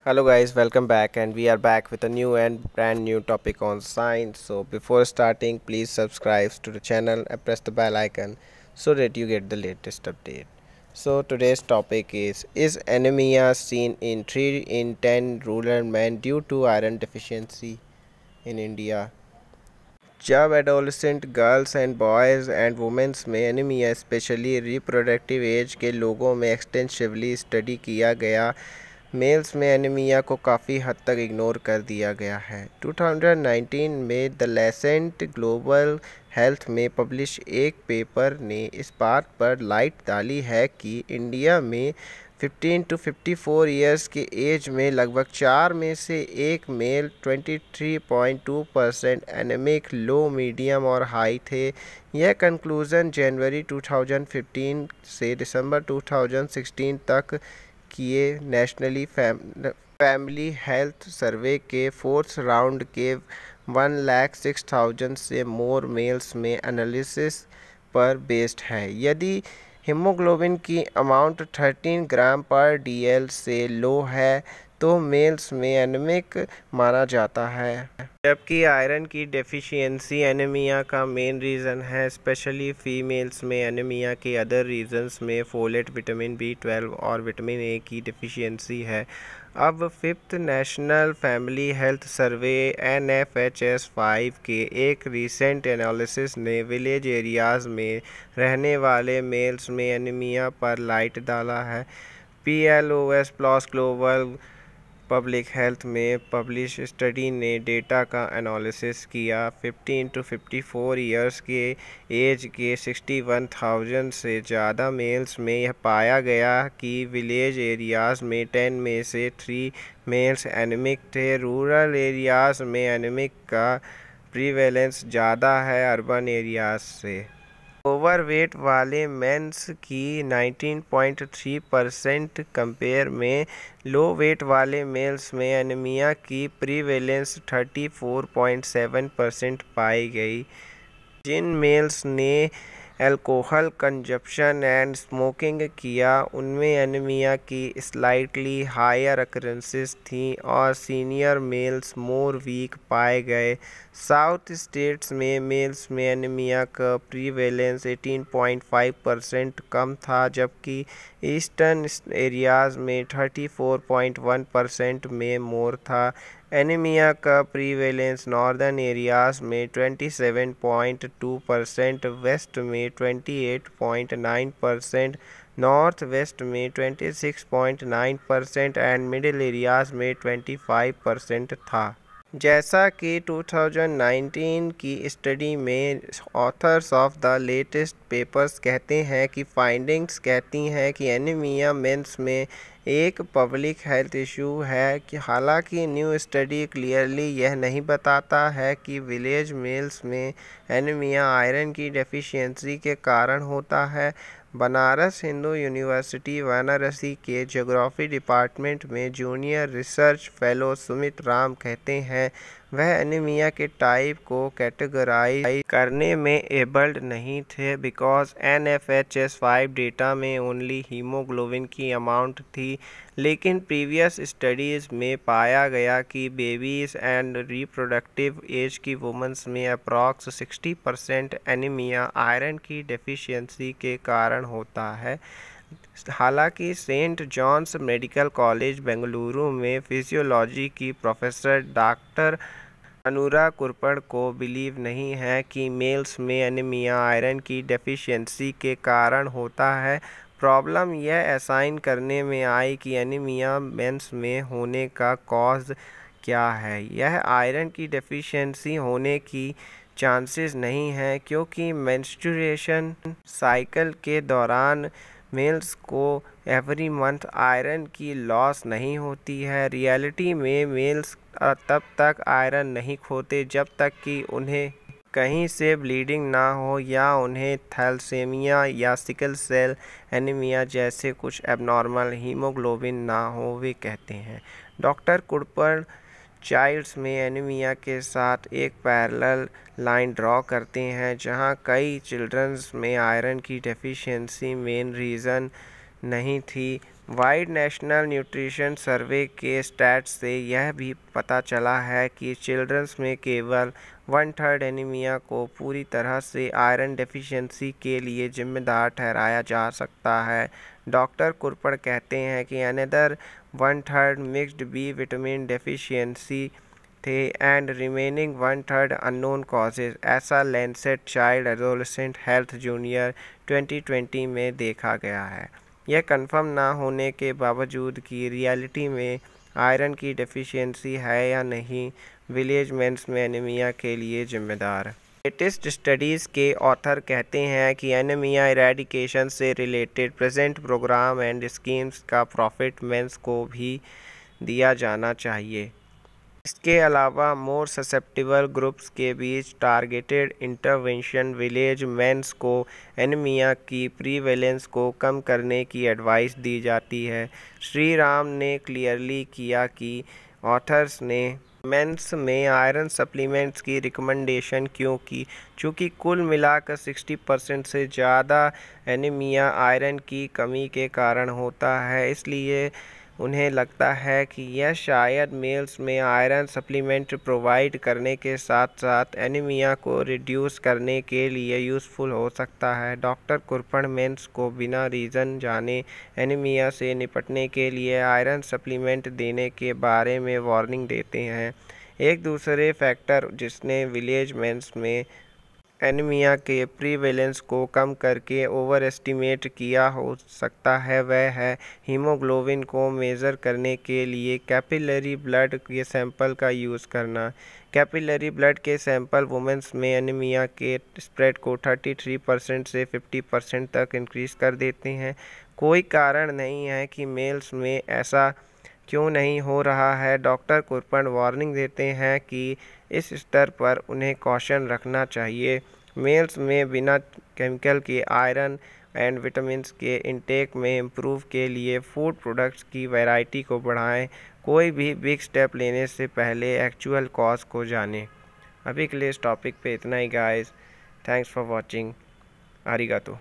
Hello guys, welcome back and we are back with a new and brand new topic on science. So before starting, please subscribe to the channel and press the bell icon so that you get the latest update. So today's topic is anemia seen in 3 in 10 rural men due to iron deficiency in India? जब adolescent girls and boys and women's में anaemia specially reproductive age के लोगों में extensively study किया गया, mails में anaemia को काफ़ी हद तक इग्नोर कर दिया गया है। 2019 में द लैसेंट ग्लोबल हेल्थ में पब्लिश एक पेपर ने इस बात पर लाइट डाली है कि इंडिया में 15 to 54 ईयर्स के एज में लगभग 4 में से एक मेल 23.2% एनेमिक, लो, मीडियम और हाई थे। यह कंक्लूज़न जनवरी 2015 से दिसंबर 2016 तक किए नेशनली फैमिली हेल्थ सर्वे के फोर्थ राउंड के 1,06,000 से मोर मेल्स में एनालिसिस पर बेस्ड है। यदि हीमोग्लोबिन की अमाउंट 13 ग्राम पर डीएल से लो है तो मेल्स में एनीमिक माना जाता है, जबकि आयरन की डेफिशिएंसी एनीमिया का मेन रीज़न है। स्पेशली फीमेल्स में एनीमिया के अदर रीजंस में फोलेट, विटामिन B12 और विटामिन ए की डेफिशिएंसी है। अब fifth national family health survey NFHS-5 के एक रीसेंट एनालिसिस ने विलेज एरियाज़ में रहने वाले मेल्स में एनीमिया पर लाइट डाला है। PLOS plus global public health में पब्लिश स्टडी ने डेटा का एनालिसिस किया। 15 to 54 ईयर्स के एज के 61,000 से ज़्यादा मेल्स में यह पाया गया कि विलेज एरियाज़ में 10 में से 3 मेल्स एनीमिक थे। रूरल एरियाज़ में एनीमिक का प्रीवेलेंस ज़्यादा है अर्बन एरियाज़ से। ओवरवेट वाले मेंस की 19.3% कंपेयर में लो वेट वाले मेल्स में एनीमिया की प्रीवेलेंस 34.7% पाई गई। जिन मेल्स ने अल्कोहल कंजप्शन एंड स्मोकिंग किया उनमें एनीमिया की स्लाइटली हायर अकरेंसेस थी और सीनियर मेल्स मोर वीक पाए गए। साउथ स्टेट्स में मेल्स में एनीमिया का प्रीवेलेंस 18.5% कम था, जबकि ईस्टर्न एरियाज़ में 34.1% में मोर था। एनीमिया का प्रीवेलेंस नॉर्दर्न एरियाज़ में 27.2%, वेस्ट में 28.9%, नॉर्थ वेस्ट में 26.9% एंड मिडिल एरियाज़ में 25% था। जैसा कि 2019 की स्टडी में authors of the latest papers कहते हैं कि फाइंडिंग्स कहती हैं कि एनीमिया मेंस में एक पब्लिक हेल्थ इशू है कि हालांकि न्यू स्टडी क्लियरली यह नहीं बताता है कि विलेज मेल्स में एनीमिया आयरन की डेफिशिएंसी के कारण होता है। बनारस हिंदू यूनिवर्सिटी वाराणसी के ज्योग्राफी डिपार्टमेंट में junior research fellow Sumit Ram कहते हैं वह एनीमिया के टाइप को कैटेगराइज करने में एबल्ड नहीं थे बिकॉज NFHS-5 डेटा में ओनली हीमोग्लोबिन की अमाउंट थी, लेकिन प्रीवियस स्टडीज़ में पाया गया कि बेबीज़ एंड रिप्रोडक्टिव एज की वुमेंस में अप्रॉक्स 60% एनीमिया आयरन की डेफिशिएंसी के कारण होता है। हालांकि saint John's medical college Bengaluru में फिजियोलॉजी की प्रोफेसर डॉक्टर अनुरा कुरपड़ को बिलीव नहीं है कि मेल्स में एनीमिया आयरन की डेफिशिएंसी के कारण होता है। प्रॉब्लम यह असाइन करने में आई कि एनीमिया मेंस में होने का कॉज क्या है। यह आयरन की डेफिशिएंसी होने की चांसेस नहीं है क्योंकि मेंस्ट्रुएशन साइकिल के दौरान मेल्स को एवरी मंथ आयरन की लॉस नहीं होती है। रियलिटी में मेल्स तब तक आयरन नहीं खोते जब तक कि उन्हें कहीं से ब्लीडिंग ना हो या उन्हें थैलेसीमिया या सिकल सेल एनीमिया जैसे कुछ एबनॉर्मल हीमोग्लोबिन ना हो, वे कहते हैं। डॉक्टर कुरपड़ चाइल्ड्स में एनीमिया के साथ एक पैरेलल लाइन ड्रॉ करते हैं जहां कई चिल्ड्रंस में आयरन की डेफिशिएंसी मेन रीज़न नहीं थी। वाइड नेशनल न्यूट्रिशन सर्वे के स्टैट्स से यह भी पता चला है कि चिल्ड्रंस में केवल 1/3 एनीमिया को पूरी तरह से आयरन डेफिशिएंसी के लिए जिम्मेदार ठहराया जा सकता है। डॉक्टर कुरपड़ कहते हैं कि another 1/3 mixed B vitamin deficiency थे एंड रिमेनिंग 1/3 अननोन कॉजेज। ऐसा Lancet child adolescent health junior 2020 में देखा गया है। यह कंफर्म ना होने के बावजूद कि रियलिटी में आयरन की डेफिशिएंसी है या नहीं विलेज मेंस में एनीमिया के लिए जिम्मेदार। लेटेस्ट स्टडीज़ के ऑथर कहते हैं कि एनीमिया इरेडिकेशन से related present program and schemes का प्रॉफिट मेंस को भी दिया जाना चाहिए। इसके अलावा मोर ससेप्टिबल ग्रुप्स के बीच टारगेटेड इंटरवेंशन विलेज मेंस को एनीमिया की प्रीवेलेंस को कम करने की एडवाइस दी जाती है। श्री राम ने क्लियरली किया कि ऑथर्स ने मेंस में आयरन सप्लीमेंट्स की रिकमेंडेशन क्यों की, चूँकि कुल मिलाकर 60% से ज़्यादा एनीमिया आयरन की कमी के कारण होता है। इसलिए उन्हें लगता है कि यह शायद मेल्स में आयरन सप्लीमेंट प्रोवाइड करने के साथ साथ एनीमिया को रिड्यूस करने के लिए यूज़फुल हो सकता है। डॉक्टर कुरपड़ मेंस को बिना रीज़न जाने एनीमिया से निपटने के लिए आयरन सप्लीमेंट देने के बारे में वार्निंग देते हैं। एक दूसरे फैक्टर जिसने विलेज मेंस में एनीमिया के प्रीवेलेंस को कम करके ओवर एस्टिमेट किया हो सकता है वह है हीमोग्लोबिन को मेज़र करने के लिए कैपिलरी ब्लड के सैंपल का यूज़ करना। कैपिलरी ब्लड के सैंपल वुमेंस में एनीमिया के स्प्रेड को 33% से 50% तक इंक्रीज़ कर देते हैं। कोई कारण नहीं है कि मेल्स में ऐसा क्यों नहीं हो रहा है। डॉक्टर कुरपड़ वार्निंग देते हैं कि इस स्तर पर उन्हें कॉशन रखना चाहिए। मेल्स में बिना केमिकल के आयरन एंड विटामिन्स के इंटेक में इम्प्रूव के लिए फूड प्रोडक्ट्स की वैरायटी को बढ़ाएं। कोई भी बिग स्टेप लेने से पहले एक्चुअल कॉज को जानें। अभी के लिए इस टॉपिक पे इतना ही गाइस। Thanks for watching. आरिगातो।